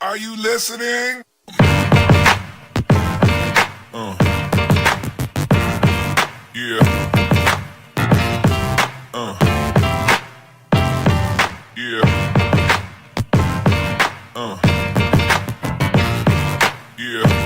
Are you listening? Yeah. Yeah. Yeah.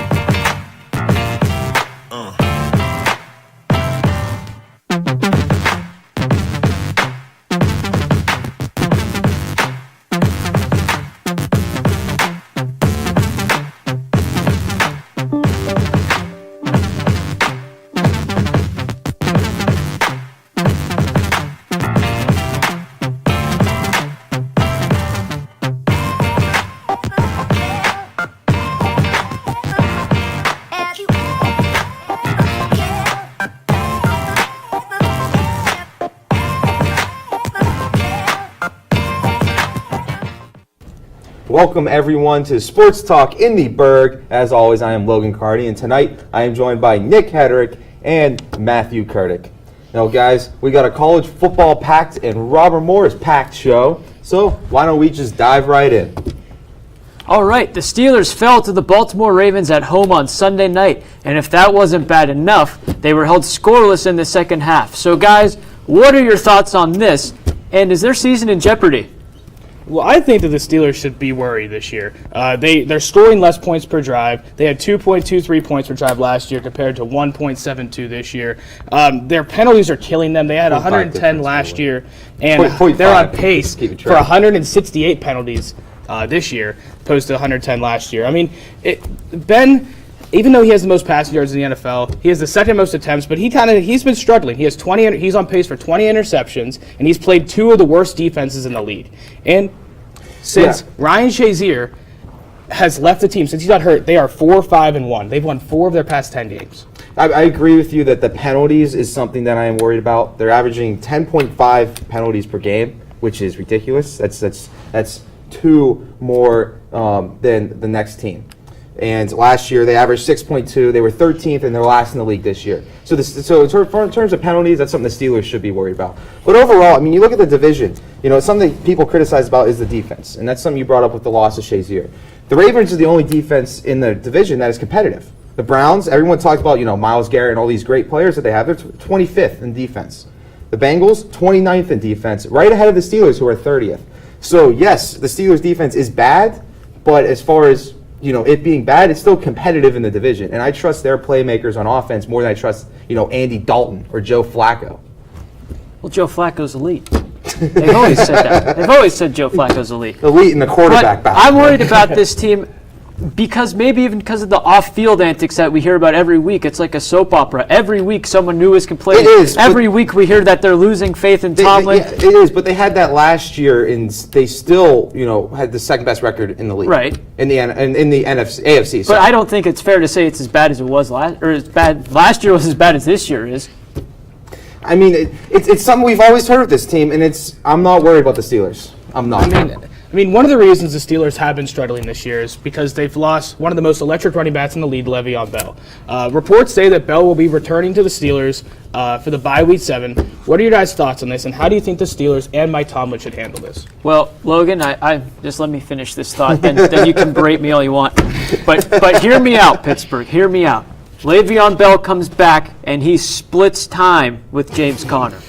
Welcome everyone to Sports Talk in the Burgh. As always, I am Logan Carney, and tonight I am joined by Nick Hedrick and Matthew Kurdick. Now guys, we got a college football packed and Robert Morris packed show, so why don't we just dive right in? All right, the Steelers fell to the Baltimore Ravens at home on Sunday night, and if that wasn't bad enough, they were held scoreless in the second half. So guys, what are your thoughts on this, and is their season in jeopardy? Well, I think that the Steelers should be worried this year. They're scoring less points per drive. They had 2.23 points per drive last year compared to 1.72 this year. Their penalties are killing them. They had 110 last year, and they're on pace for 168 penalties this year, opposed to 110 last year. I mean, Ben, even though he has the most passing yards in the NFL, he has the second most attempts, but he's been struggling. He has 20. He's on pace for 20 interceptions, and he's played two of the worst defenses in the league. And since Ryan Shazier has left the team, since he got hurt, they are 4-5-1. They've won 4 of their past 10 games. I agree with you that the penalties is something that I am worried about. They're averaging 10.5 penalties per game, which is ridiculous. That's 2 more than the next team. And last year, they averaged 6.2. They were 13th, and they're last in the league this year. So in terms of penalties, that's something the Steelers should be worried about. But overall, I mean, you look at the division, something people criticize about is the defense. And that's something you brought up with the loss of Shazier. The Ravens are the only defense in the division that is competitive. The Browns, everyone talks about, Myles Garrett and all these great players that they have. They're 25th in defense. The Bengals, 29th in defense, right ahead of the Steelers, who are 30th. So, yes, the Steelers' defense is bad, but as far as it being bad, it's still competitive in the division. And I trust their playmakers on offense more than I trust, Andy Dalton or Joe Flacco. Well, Joe Flacco's elite. They've always said that. They've always said Joe Flacco's elite. Elite in the quarterback battle. I'm worried about this team because of the off-field antics that we hear about every week. It's like a soap opera. Every week someone new is complaining. It is. Every week we hear that they're losing faith in Tomlin. It is, but they had that last year, and they still, had the second best record in the league. Right. In the AFC. But I don't think it's fair to say it's as bad as it was last year was as bad as this year is. I mean, it's something we've always heard of this team, and I'm not worried about the Steelers. I'm not. I mean, one of the reasons the Steelers have been struggling this year is because they've lost one of the most electric running backs in the league, Le'Veon Bell. Reports say that Bell will be returning to the Steelers for the bye week 7. What are your guys' thoughts on this, and how do you think the Steelers and Mike Tomlin should handle this? Well, Logan, I just let me finish this thought, then you can berate me all you want. But hear me out, Pittsburgh. Hear me out. Le'Veon Bell comes back, and he splits time with James Conner.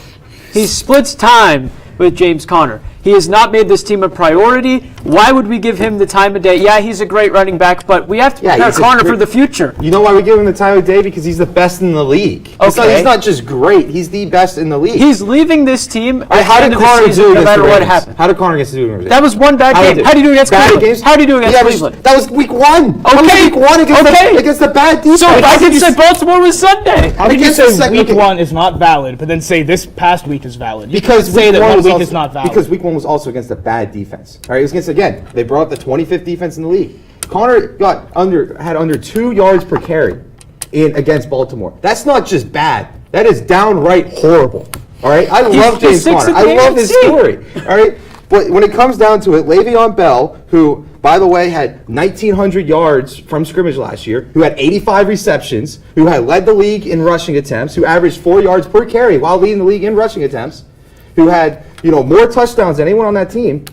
He splits time with James Conner. He has not made this team a priority. Why would we give him the time of day? Yeah, he's a great running back, but we have to prepare Conner for the future. You know why we give him the time of day? Because he's the best in the league. Okay. He's not just great. He's the best in the league. He's leaving this team at how the end did of the Conner season, do no against matter the what Ravens? happens. How did Conner against the Ravens? That was one bad game. How did he do against Cleveland? How did he do against Cleveland? That was week 1. Okay. Week 1 against the bad defense. So I can say Baltimore was Sunday. How can you say week 1 is not valid, but then say this past week is valid? Because say that 1 week is not valid. Because week 1 was also against a bad defense. All right, it was against, again, they brought up the 25th defense in the league. Conner had under 2 yards per carry against Baltimore. That's not just bad. That is downright horrible. All right, I love James Conner. I love his story. All right, but when it comes down to it, Le'Veon Bell, who, by the way, had 1,900 yards from scrimmage last year, who had 85 receptions, who had led the league in rushing attempts, who averaged 4 yards per carry while leading the league in rushing attempts, who had more touchdowns than anyone on that team.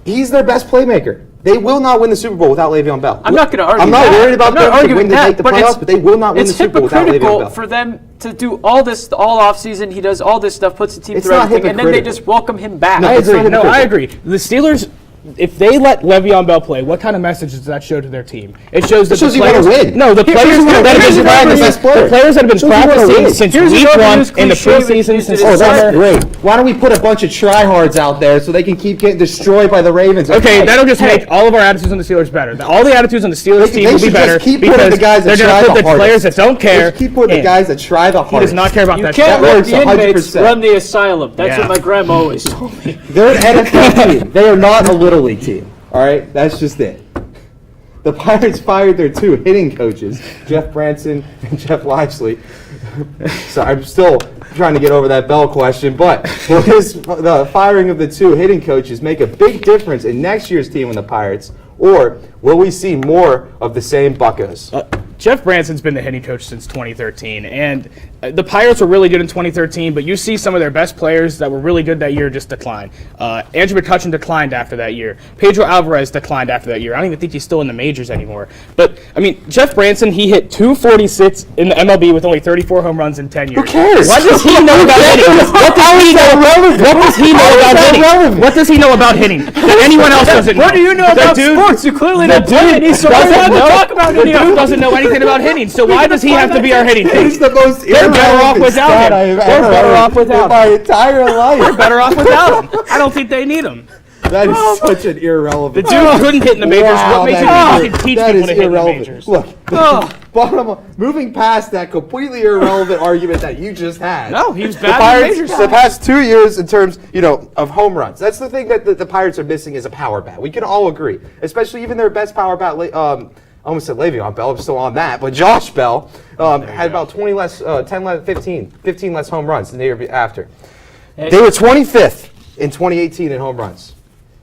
He's their best playmaker. They will not win the Super Bowl without Le'Veon Bell. I'm not going to argue I'm not that. worried about I'm not them to arguing win that, make the but playoffs, but they will not win the it's Super Bowl without Le'Veon hypocritical Bell. for them to do all this all offseason. He does all this stuff, puts the team It's through not everything, and then they hypocritical. just welcome him back. No, I it's agree. not No, I hypocritical. agree. The Steelers, if they let Le'Veon Bell play, what kind of message does that show to their team? It shows that It shows the you wanna players win. No, the players you wanna that win. have been Here's another practicing. best player. The players that have been Shows you wanna practicing win. since Here's week another one news in the cliche preseason with since you Oh, that that's summer. great. Why don't we put a bunch of tryhards out there so they can keep getting destroyed by the Ravens? Okay, that'll just make all of our attitudes on the Steelers better. All the attitudes on the Steelers They team will be should just better keep putting because the guys that they're try going to put the the hardest. players that don't care. Let's keep putting the in. guys that try the He hardest. does not care about You that. can't shit. let works the inmates 100%. run the asylum. That's Yeah. what my grandma always told me. They're an NFL team. They are not a Little League team. All right? That's just it. The Pirates fired their 2 hitting coaches, Jeff Branson and Jeff Lively. So I'm still trying to get over that Bell question, but will the firing of the 2 hitting coaches make a big difference in next year's team on the Pirates, or will we see more of the same buckos? Jeff Branson's been the hitting coach since 2013, and the Pirates were really good in 2013, but you see some of their best players that were really good that year just decline. Andrew McCutchen declined after that year. Pedro Alvarez declined after that year. I don't even think he's still in the majors anymore. But, I mean, Jeff Branson, he hit 246 in the MLB with only 34 home runs in 10 years. Who cares? What does he know about hitting? What does he know about hitting? What does he know about hitting that anyone else doesn't know? What do you know The about dude- sports? You clearly the don't play dude any, so why doesn't would you know- talk about the any of dude it? doesn't know anything about hitting, so why does he have to be our hitting coach? He's the most They're better off irrelevant without stat him. I have They're ever better heard off without in my entire life. They're better off without him. I don't think they need him. That is such an irrelevant. The dude couldn't hit in the majors. Wow, What makes you that think he is- can teach that people is to hit in the irrelevant. majors? Look, moving past that completely irrelevant argument that you just had. No, he was The bad in the Pirates, majors. the past 2 years in terms, of home runs. That's the thing that the Pirates are missing is a power bat. We can all agree, especially even their best power bat. I almost said Le'Veon Bell. I'm still on that, but Josh Bell had about 20 less, 10 less, 15 less home runs than the year after. They were 25th in 2018 in home runs.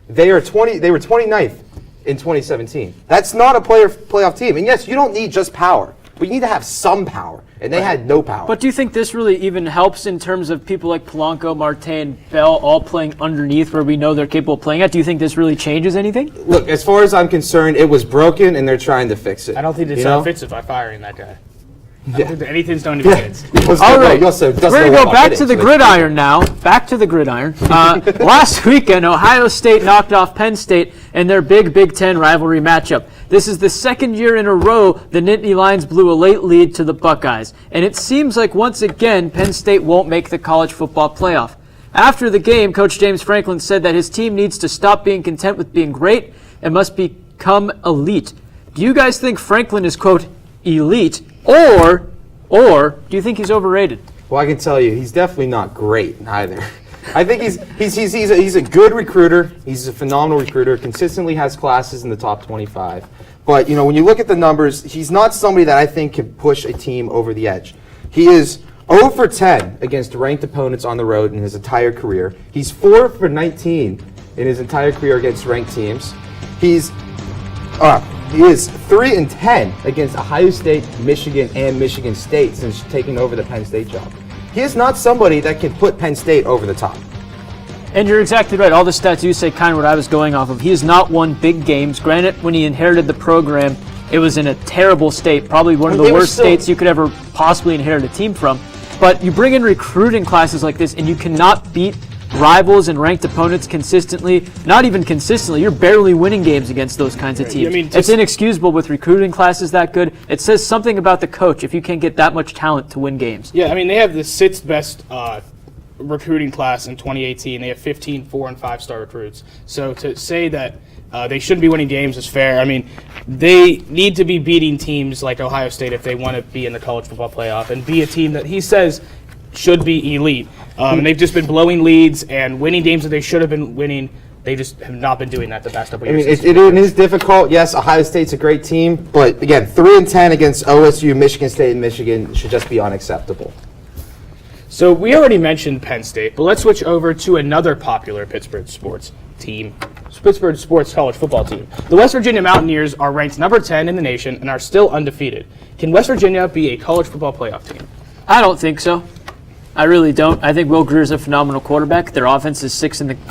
They were 29th in 2017. That's not a playoff team. And yes, you don't need just power, but you need to have some power. And they had no power. But do you think this really even helps in terms of people like Polanco, Marte, and Bell all playing underneath where we know they're capable of playing at? Do you think this really changes anything? Look, as far as I'm concerned, it was broken, and they're trying to fix it. I don't think You it's know? offensive by firing that guy. I Yeah. don't think that anything's done to be hits. All right, we're going to go back to the gridiron now. Back to the gridiron. Last weekend, Ohio State knocked off Penn State in their big Big Ten rivalry matchup. This is the second year in a row the Nittany Lions blew a late lead to the Buckeyes. And it seems like once again, Penn State won't make the college football playoff. After the game, Coach James Franklin said that his team needs to stop being content with being great and must become elite. Do you guys think Franklin is, quote, elite, or do you think he's overrated? Well, I can tell you, he's definitely not great either. I think he's a good recruiter. He's a phenomenal recruiter. Consistently has classes in the top 25. But when you look at the numbers, he's not somebody that I think can push a team over the edge. He is 0 for 10 against ranked opponents on the road in his entire career. He's 4 for 19 in his entire career against ranked teams. He is 3 and 10 against Ohio State, Michigan, and Michigan State since taking over the Penn State job. He is not somebody that can put Penn State over the top. And you're exactly right. All the stats you say kind of what I was going off of. He has not won big games. Granted, when he inherited the program, it was in a terrible state, probably one of the worst states you could ever possibly inherit a team from. But you bring in recruiting classes like this, and you cannot beat rivals and ranked opponents consistently. Not even consistently. You're barely winning games against those kinds of teams. I mean, it's inexcusable with recruiting classes that good. It says something about the coach if you can't get that much talent to win games. Yeah, I mean, they have the 6th best recruiting class in 2018. They have 15 4- and 5-star recruits. So to say that they shouldn't be winning games is fair. I mean, they need to be beating teams like Ohio State if they want to be in the college football playoff and be a team that he says should be elite. And they've just been blowing leads and winning games that they should have been winning. They just have not been doing that the past couple years. I mean, it is difficult. Yes, Ohio State's a great team, but again, 3 and 10 against OSU, Michigan State, and Michigan should just be unacceptable. So we already mentioned Penn State, but let's switch over to another popular Pittsburgh sports team, Pittsburgh sports college football team. The West Virginia Mountaineers are ranked number 10 in the nation and are still undefeated. Can West Virginia be a college football playoff team? I don't think so. I really don't. I think Will Grier's a phenomenal quarterback. Their offense is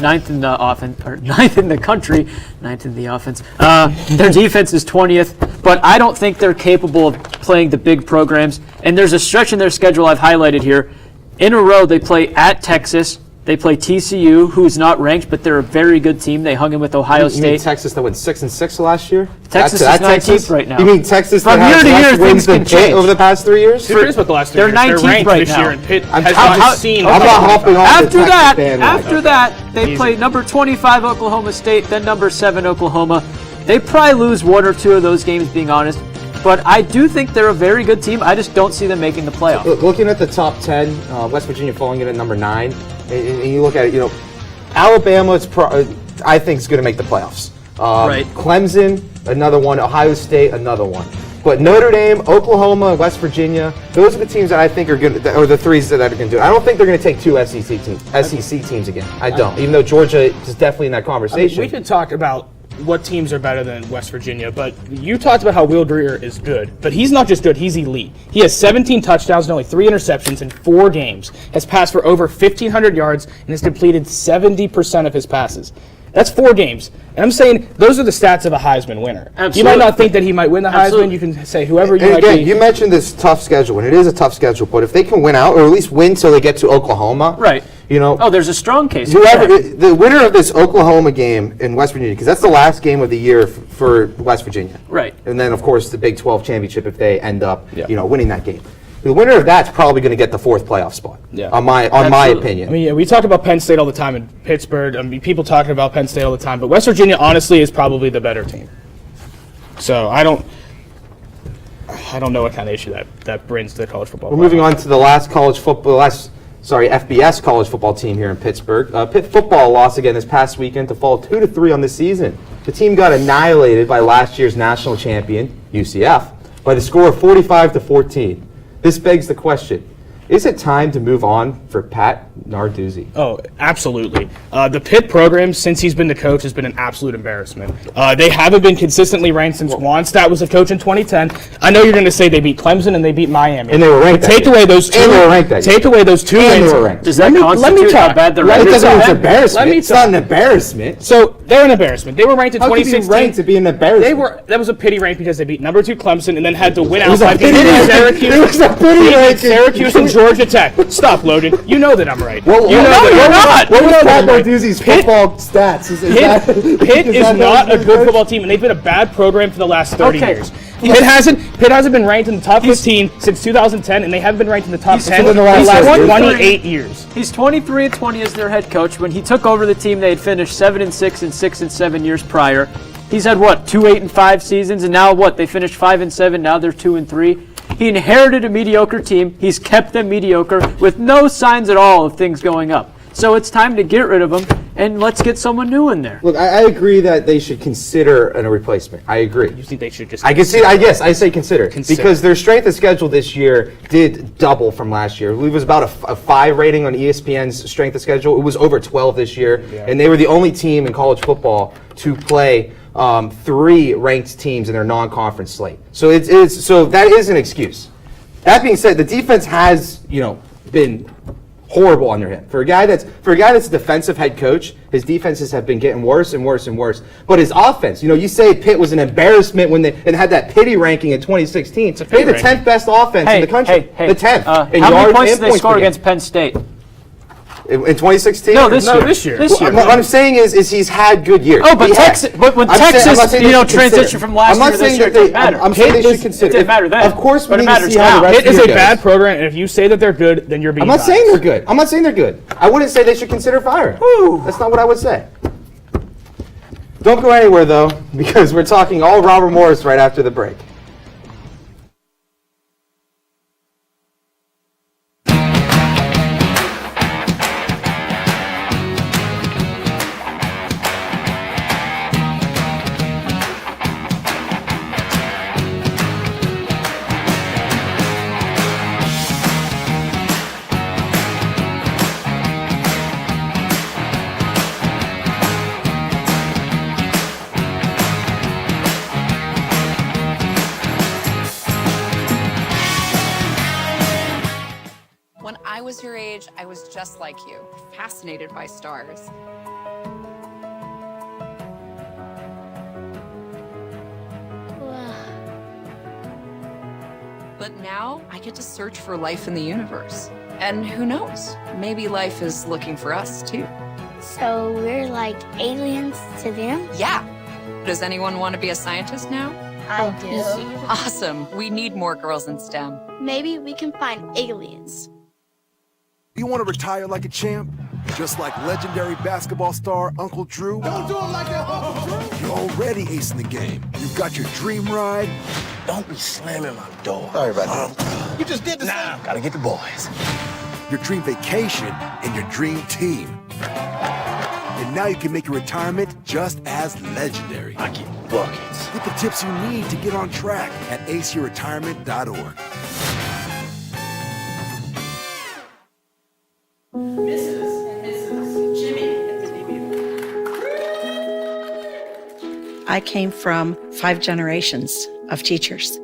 ninth in the country, ninth in the offense. Their defense is 20th, but I don't think they're capable of playing the big programs. And there's a stretch in their schedule I've highlighted here. In a row, they play at Texas. They play TCU, who's not ranked, but they're a very good team. They hung in with Ohio You State. mean Texas that went 6-6 last year? Texas is 19th right now. You mean Texas From that has year to year, less wins things than can Pitt change. over the past 3 years? Who cares about the last 3 They're years? 19th They're ranked right this now. year, and Pitt I'm has not not seen. hopping on After the Texas that, bandwagon. they play number 25 Oklahoma State, then number 7 Oklahoma. They probably lose one or two of those games, being honest. But I do think they're a very good team. I just don't see them making the playoffs. Looking at the top 10, West Virginia falling in at number 9, and you look at it, Alabama, I think, is going to make the playoffs. Right. Clemson, another one. Ohio State, another one. But Notre Dame, Oklahoma, West Virginia, those are the teams that I think are going to, or the threes that are going to do it. I don't think they're going to take 2 SEC teams again. I don't. Even though Georgia is definitely in that conversation. We could talk about what teams are better than West Virginia, but you talked about how Will Grier is good, but he's not just good, he's elite. He has 17 touchdowns and only 3 interceptions in 4 games, has passed for over 1,500 yards, and has completed 70% of his passes. That's 4 games. And I'm saying those are the stats of a Heisman winner. Absolutely. You might not think that he might win the Heisman. Absolutely. You can say whoever you And might again, be. you mentioned this tough schedule, and it is a tough schedule, but if they can win out, or at least win till they get to Oklahoma, Right. Oh, there's a strong case. whoever for that. the winner of this Oklahoma game in West Virginia, because that's the last game of the year for West Virginia. Right. And then, of course, the Big 12 championship if they end up, Yeah. winning that game. The winner of that's probably going to get the 4th playoff spot. Yeah. On my Absolutely. opinion. I mean, yeah, we talk about Penn State all the time in Pittsburgh. I mean, people talking about Penn State all the time, but West Virginia, honestly, is probably the better team. So I don't know what kind of issue that brings to the college football. We're moving on to the last FBS college football team here in Pittsburgh. Pitt football lost again this past weekend to fall 2-3 on the season. The team got annihilated by last year's national champion, UCF, by the score of 45-14. This begs the question, is it time to move on for Pat Narduzzi? Oh, absolutely. The Pitt program, since he's been the coach, has been an absolute embarrassment. They haven't been consistently ranked since Wannstedt was a coach in 2010. I know you're going to say they beat Clemson and they beat Miami. And they were ranked But that take year. away those two. And they were ranked that Take year. away those 2 And wins. they were ranked. Does that Let me constitute how talk. bad the Let record me is? It's talk. an embarrassment. Let me It's not an talk. embarrassment. So they're an embarrassment. They were ranked in How could you 2016. rank to be an embarrassment? That was a pity rank because they beat number 2 Clemson and then had to win out was a by beating pity rank. Syracuse. It was a pity Beating rank. Syracuse and Georgia Tech. Stop, Logan. You know that I'm right. Well, you know that you're not. What You was know that Pat I'm right. Narduzzi's Pitt- football stats? Pitt is not a good football team, and they've been a bad program for the last 30 Okay. years. Pitt hasn't been ranked in the top 15 since 2010, and they haven't been ranked in the top 10 in in the the last last 23. 28 years. He's 23-20 as their head coach. When he took over the team, they had finished 7-6 and 6-7 years prior. He's had 2 8-5 seasons, and now They finished 5-7. Now they're 2-3. He inherited a mediocre team. He's kept them mediocre with no signs at all of things going up. So it's time to get rid of him and let's get someone new in there. Look, I agree that they should consider a replacement. I agree. You think they should just? I can see. Yes, I say consider. Consider. Because their strength of schedule this year did double from last year. I believe it was about a 5 rating on ESPN's strength of schedule. It was over 12 this year, and they were the only team in college football to play 3 ranked teams in their non-conference slate. So so that is an excuse. That being said, the defense has been horrible on their hip. For a guy that's a defensive head coach, his defenses have been getting worse and worse and worse. But his offense, you say Pitt was an embarrassment when they had that pity ranking in 2016. They had the 10th best offense in the country. The 10th. In how many yards points and did they score per game. against Penn State? In 2016? No, this year. this year. This year. What I'm saying is he's had good years. Oh, but He has. Texas. But when I'm saying- I'm not Texas, saying they should transitioned consider. from last I'm not year to this saying year, that it didn't matter. I'm saying they Pitt should consider. It didn't matter then. Of course, we but it need to matters see how the now. rest Pitt of is the a year bad goes. program, and if you say that they're good, then you're being. I'm not saying biased. they're good. I'm not saying they're good. I wouldn't say they should consider firing. That's not what I would say. Don't go anywhere, though, because we're talking all Robert Morris right after the break. I was your age, I was just like you, fascinated by stars. But now I get to search for life in the universe. And who knows, maybe life is looking for us too. So we're like aliens to them? Yeah. Does anyone want to be a scientist now? I do. Awesome. We need more girls in STEM. Maybe we can find aliens. You want to retire like a champ? Just like legendary basketball star Uncle Drew? Don't do it like that, Uncle Drew! You're already acing the game. You've got your dream ride. Don't be slamming my door. Sorry about that. You just did the same. Gotta get the boys. Your dream vacation and your dream team. And now you can make your retirement just as legendary. I get buckets. Get the tips you need to get on track at aceyourretirement.org. I came from 5 generations of teachers.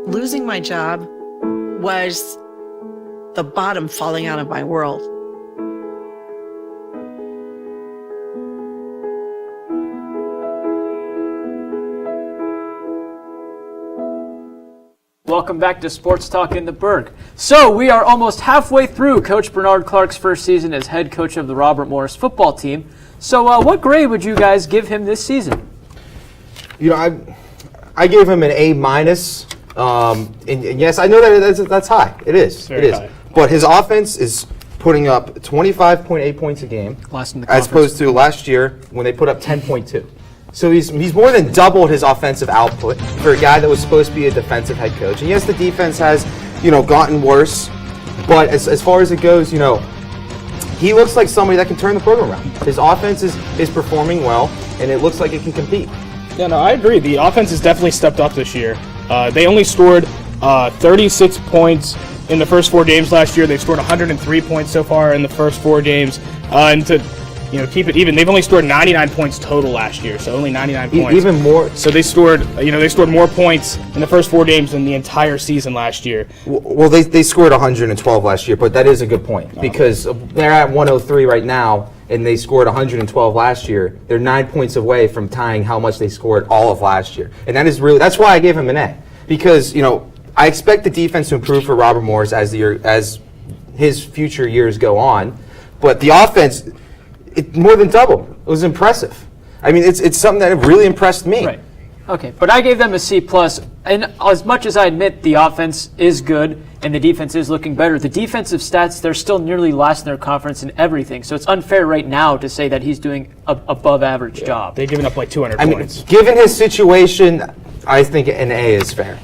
Losing my job was the bottom falling out of my world. Welcome back to Sports Talk in the Burgh. So we are almost halfway through Coach Bernard Clark's first season as head coach of the Robert Morris football team. So what grade would you guys give him this season? You know, I gave him an A minus. And yes, I know that's high. It is. Very high. But his offense is putting up 25.8 points a game, Last in the as conference. opposed to last year when they put up 10.2. So he's more than doubled his offensive output for a guy that was supposed to be a defensive head coach. And yes, the defense has, gotten worse. But as far as it goes, he looks like somebody that can turn the program around. His offense is performing well, and it looks like it can compete. Yeah, no, I agree. The offense has definitely stepped up this year. They only scored 36 points in the first 4 games last year. They've scored 103 points so far in the first 4 games. And to keep it even, they've only scored 99 points total last year, so only 99 points. Even more. So they scored more points in the first 4 games than the entire season last year. Well, they scored 112 last year, but that is a good point because they're at 103 right now, and they scored 112 last year. They're 9 points away from tying how much they scored all of last year, and that's why I gave him an A, because I expect the defense to improve for Robert Morris as his future years go on, but the offense, it more than doubled. It was impressive. I mean, it's something that really impressed me. Right. Okay, but I gave them a C+. And as much as I admit the offense is good and the defense is looking better, the defensive stats, they're still nearly last in their conference in everything. So it's unfair right now to say that he's doing an above-average job. They've given up like 200 I mean, points. given his situation, I think an A is fair.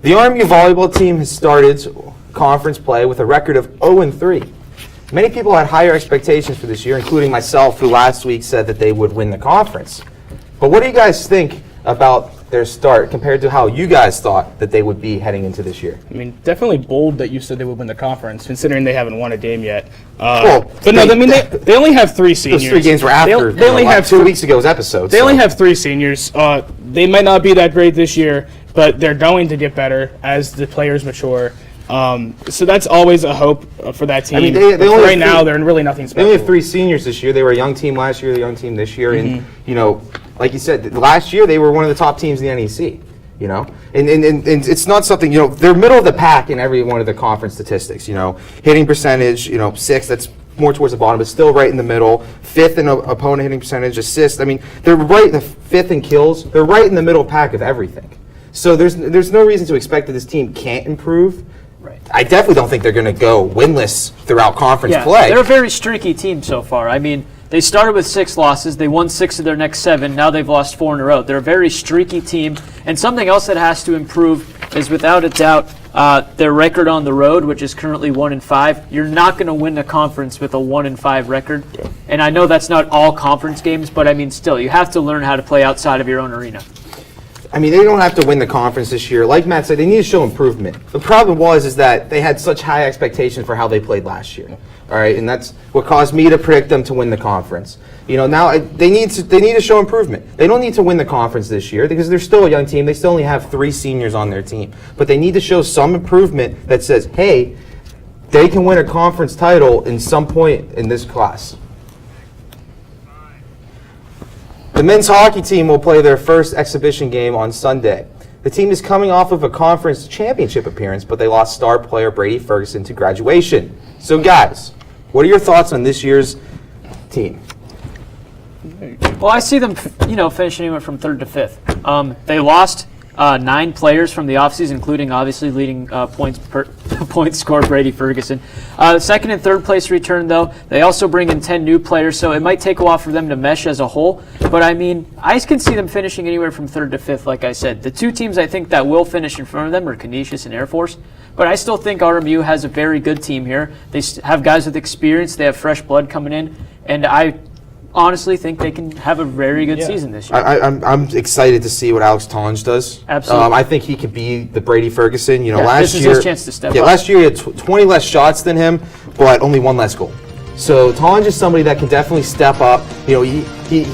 The RMU volleyball team has started conference play with a record of 0-3. Many people had higher expectations for this year, including myself, who last week said that they would win the conference. But what do you guys think about their start compared to how you guys thought that they would be heading into this year? I mean, definitely bold that you said they would win the conference, considering they haven't won a game yet. Well, but no, they only have 3 seniors. Those 3 games were after They only have 2 weeks ago's episode. They only have 3 seniors. They might not be that great this year, but they're going to get better as the players mature. So that's always a hope for that team. I mean, they only right now, they're in really nothing They special. only have 3 seniors this year. They were a young team last year, the young team this year, and like you said, last year they were one of the top teams in the NEC. And it's not something, they're middle of the pack in every one of the conference statistics. Hitting percentage, 6th, that's more towards the bottom, but still right in the middle. 5th in opponent hitting percentage, assists. I mean, they're right in the 5th in kills. They're right in the middle pack of everything. So there's no reason to expect that this team can't improve. Right. I definitely don't think they're going to go winless throughout conference play. They're a very streaky team so far. I mean, they started with 6 losses. They won 6 of their next 7. Now they've lost 4 in a row. They're a very streaky team. And something else that has to improve is, without a doubt, their record on the road, which is currently 1-5. You're not going to win the conference with a 1-5 record. Yeah. And I know that's not all conference games, but I mean, still, you have to learn how to play outside of your own arena. I mean, they don't have to win the conference this year. Like Matt said, they need to show improvement. The problem is that they had such high expectations for how they played last year. All right, and that's what caused me to predict them to win the conference. You know, now they need to show improvement. They don't need to win the conference this year because they're still a young team. They still only have 3 seniors on their team. But they need to show some improvement that says, hey, they can win a conference title in some point in this class. The men's hockey team will play their first exhibition game on Sunday. The team is coming off of a conference championship appearance, but they lost star player Brady Ferguson to graduation. So guys, what are your thoughts on this year's team? Well, I see them, finishing anywhere from 3rd to 5th. They lost 9 players from the offseason, including obviously leading points scorer Brady Ferguson. Second and third place return, though, they also bring in 10 new players, so it might take a while for them to mesh as a whole. But I mean, I can see them finishing anywhere from 3rd to 5th, like I said. The 2 teams I think that will finish in front of them are Canisius and Air Force. But I still think RMU has a very good team here. They have guys with experience. They have fresh blood coming in. And I honestly think they can have a very good season this year. I'm excited to see what Alex Tonge does. Absolutely. I think he could be the Brady Ferguson. This is his chance to step up. Last year he had 20 less shots than him, but only 1 less goal. So Tonge is somebody that can definitely step up. He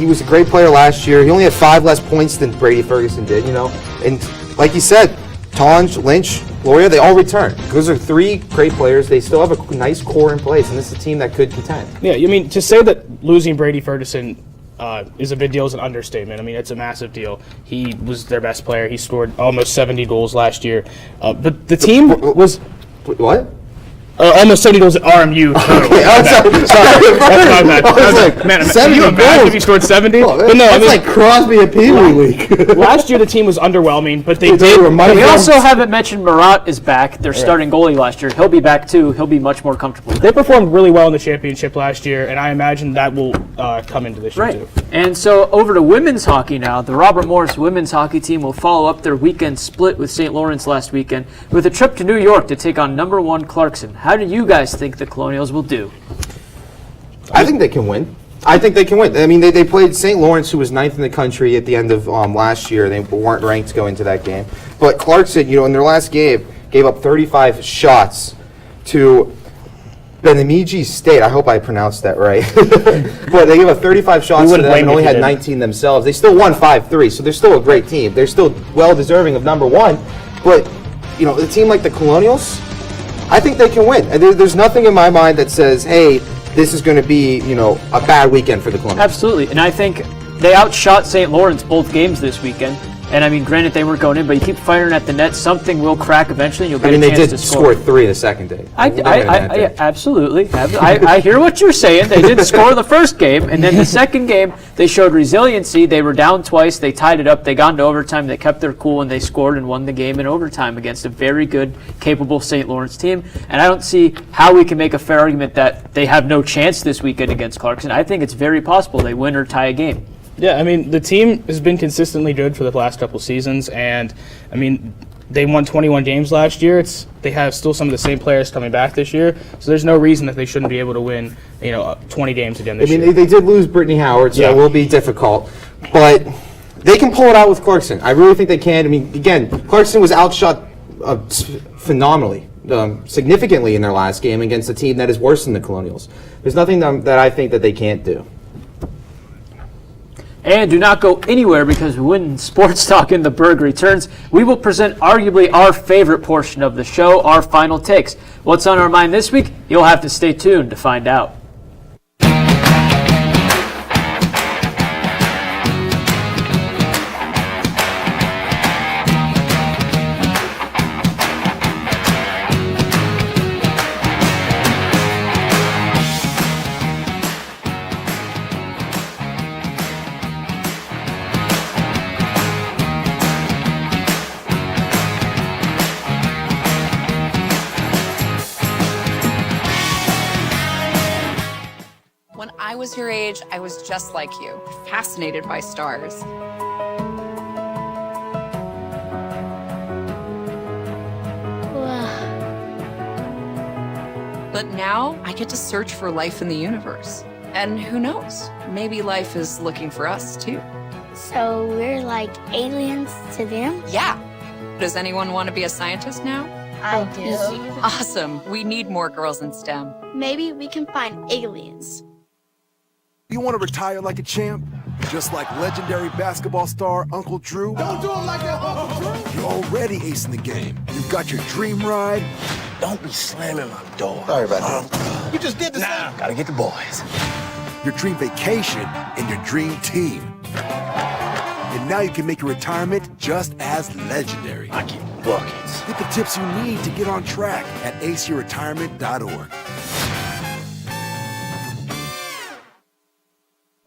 was a great player last year. He only had 5 less points than Brady Ferguson did. And like you said, Tonge, Lynch, Gloria, they all return. Those are 3 great players. They still have a nice core in place, and this is a team that could contend. Yeah, I mean, to say that losing Brady Ferguson is a big deal is an understatement. I mean, it's a massive deal. He was their best player. He scored almost 70 goals last year. But the team was... What? Almost 70 goals at RMU. Okay, Sorry, that's my bad. I was like, man, can you imagine if he scored 70? But no, that's like Crosby at Pee Wee Week. Last year the team was underwhelming, but they We also haven't mentioned Marat is back, their starting goalie last year. He'll be back too. He'll be much more comfortable. They performed really well in the championship last year, and I imagine that will come into this year too. And so over to women's hockey now. The Robert Morris women's hockey team will follow up their weekend split with St. Lawrence last weekend with a trip to New York to take on number 1 Clarkson. How do you guys think the Colonials will do? I think they can win. I mean, they played St. Lawrence, who was 9th in the country at the end of last year. They weren't ranked going into that game. But Clarkson, in their last game, gave up 35 shots to Bemidji State. I hope I pronounced that right. But they gave up 35 shots to them and only had 19 themselves. They still won 5-3, so they're still a great team. They're still well-deserving of number 1. But, a team like the Colonials, I think they can win. There's nothing in my mind that says, hey, this is going to be, a bad weekend for the Colonials. Absolutely. And I think they outshot St. Lawrence both games this weekend. And I mean, granted, they weren't going in, but you keep firing at the net, something will crack eventually, and you'll get a chance to score. They did score 3 the second day. I absolutely. I hear what you're saying. They did score the first game, and then the second game, they showed resiliency. They were down twice. They tied it up. They got into overtime. They kept their cool, and they scored and won the game in overtime against a very good, capable St. Lawrence team. And I don't see how we can make a fair argument that they have no chance this weekend against Clarkson. I think it's very possible they win or tie a game. Yeah, I mean, the team has been consistently good for the last couple seasons, and I mean, they won 21 games last year. They have still some of the same players coming back this year, so there's no reason that they shouldn't be able to win, 20 games again this year. They did lose Brittany Howard, so that will be difficult, but they can pull it out with Clarkson. I really think they can. I mean, again, Clarkson was outshot phenomenally, significantly in their last game against a team that is worse than the Colonials. There's nothing that I think that they can't do. And do not go anywhere, because when Sports Talk in the Burgh returns, we will present arguably our favorite portion of the show, our final takes. What's on our mind this week? You'll have to stay tuned to find out. When I was your age, I was just like you, fascinated by stars. But now I get to search for life in the universe. And who knows, maybe life is looking for us too. So we're like aliens to them? Yeah. Does anyone want to be a scientist now? I do. Awesome. We need more girls in STEM. Maybe we can find aliens. You want to retire like a champ? Just like legendary basketball star Uncle Drew? Don't do him like that, Uncle Drew! You're already acing the game. You've got your dream ride. Don't be slamming my door. Sorry about that. You just did the same. Gotta get the boys. Your dream vacation and your dream team. And now you can make your retirement just as legendary. I get buckets. Get the tips you need to get on track at aceyourretirement.org.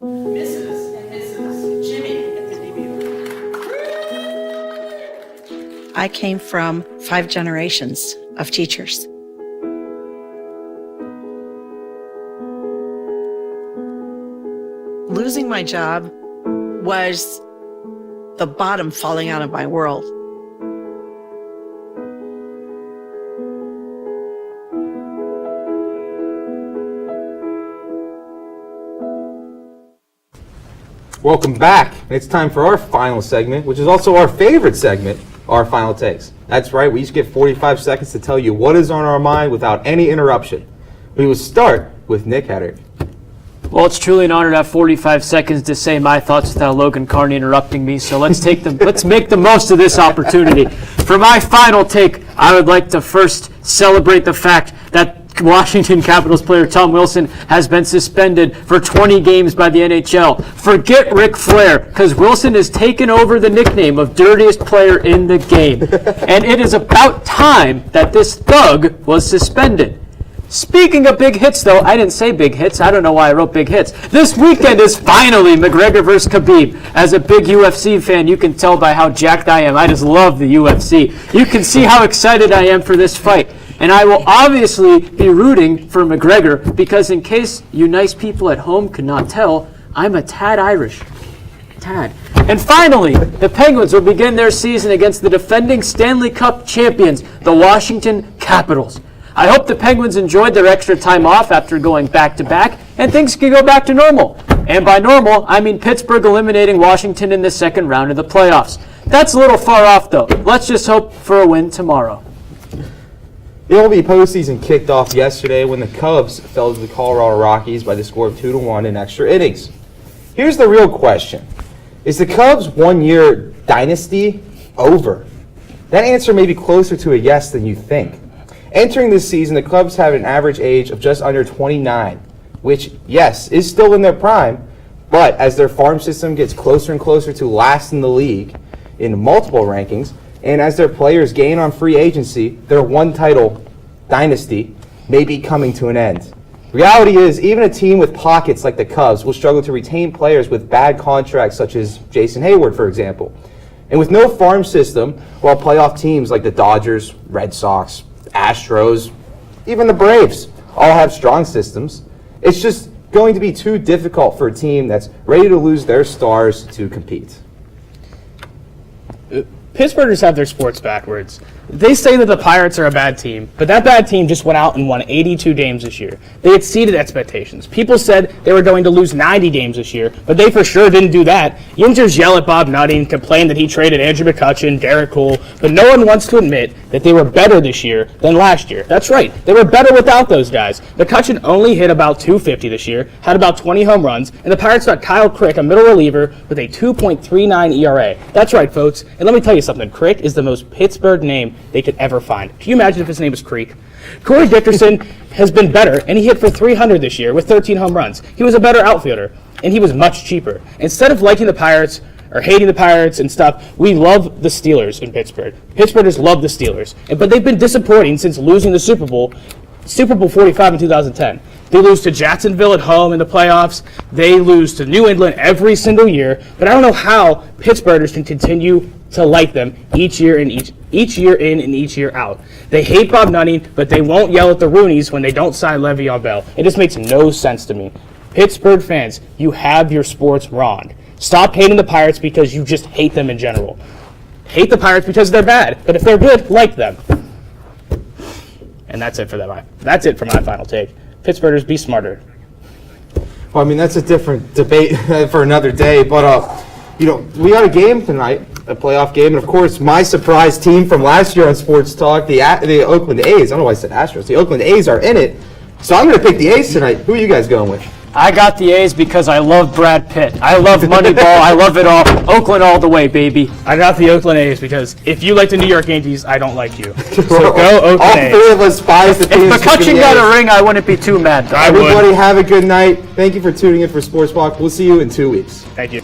Mrs. and Mrs. Jimmy at the debut. I came from 5 generations of teachers. Losing my job was the bottom falling out of my world. Welcome back. It's time for our final segment, which is also our favorite segment, our final takes. That's right, we each get 45 seconds to tell you what is on our mind without any interruption. We will start with Nick Hedrick. Well, it's truly an honor to have 45 seconds to say my thoughts without Logan Carney interrupting me. So let's make the most of this opportunity. For my final take, I would like to first celebrate the fact that Washington Capitals player Tom Wilson has been suspended for 20 games by the NHL. Forget Ric Flair, because Wilson has taken over the nickname of dirtiest player in the game. And it is about time that this thug was suspended. Speaking of big hits, though, I didn't say big hits. I don't know why I wrote big hits. This weekend is finally Mcgregor versus Khabib. As a big UFC fan, you can tell by how jacked I am. I just love the UFC. You can see how excited I am for this fight. And I will obviously be rooting for Mcgregor because in case you nice people at home could not tell, I'm a tad Irish. Tad. And finally, the Penguins will begin their season against the defending Stanley Cup champions, the Washington Capitals. I hope the Penguins enjoyed their extra time off after going back-to-back, and things can go back to normal. And by normal, I mean Pittsburgh eliminating Washington in the second round of the playoffs. That's a little far off, though. Let's just hope for a win tomorrow. The MLB postseason kicked off yesterday when the Cubs fell to the Colorado Rockies by the score of 2-1 in extra innings. Here's the real question. Is the Cubs' one-year dynasty over? That answer may be closer to a yes than you think. Entering this season, the Cubs have an average age of just under 29, which, yes, is still in their prime, but as their farm system gets closer and closer to last in the league in multiple rankings, and as their players gain on free agency, their one-title dynasty may be coming to an end. Reality is, even a team with pockets like the Cubs will struggle to retain players with bad contracts such as Jason Hayward, for example. And with no farm system, while playoff teams like the Dodgers, Red Sox, Astros, even the Braves all have strong systems, it's just going to be too difficult for a team that's ready to lose their stars to compete. Pittsburghers have their sports backwards. They say that the Pirates are a bad team, but that bad team just went out and won 82 games this year. They exceeded expectations. People said they were going to lose 90 games this year, but they for sure didn't do that. Yingers yell at Bob Nutting, complain that he traded Andrew McCutchen, Derek Cole, but no one wants to admit that they were better this year than last year. That's right, they were better without those guys. McCutchen only hit about .250 this year, had about 20 home runs, and the Pirates got Kyle Crick, a middle reliever, with a 2.39 ERA. That's right, folks, and let me tell you something. Crick is the most Pittsburgh name they could ever find. Can you imagine if his name was Creek? Corey Dickerson has been better, and he hit for 300 this year with 13 home runs. He was a better outfielder, and he was much cheaper. Instead of liking the Pirates or hating the Pirates and stuff, we love the Steelers in Pittsburgh. Pittsburghers love the Steelers, but they've been disappointing since losing the Super Bowl 45 in 2010. They lose to Jacksonville at home in the playoffs. They lose to New England every single year. But I don't know how Pittsburghers can continue to like them each year in and each year out. They hate Bob Nutting, but they won't yell at the Roonies when they don't sign Le'Veon Bell. It just makes no sense to me. Pittsburgh fans, you have your sports wrong. Stop hating the Pirates because you just hate them in general. Hate the Pirates because they're bad, but if they're good, like them. And that's it for them. That's it for my final take. Pittsburghers, be smarter. Well, I mean, that's a different debate for another day, but, we got a game tonight, a playoff game, and of course, my surprise team from last year on Sports Talk, the Oakland A's. I don't know why I said Astros. The Oakland A's are in it, so I'm going to pick the A's tonight. Who are you guys going with? I got the A's because I love Brad Pitt. I love Moneyball. I love it all. Oakland all the way, baby. I got the Oakland A's because if you like the New York Yankees, I don't like you. So go Oakland All A's. three of us biased If McCutcheon got a ring, I wouldn't be too mad. I would. Everybody have a good night. Thank you for tuning in for Sports Walk. We'll see you in 2 weeks. Thank you.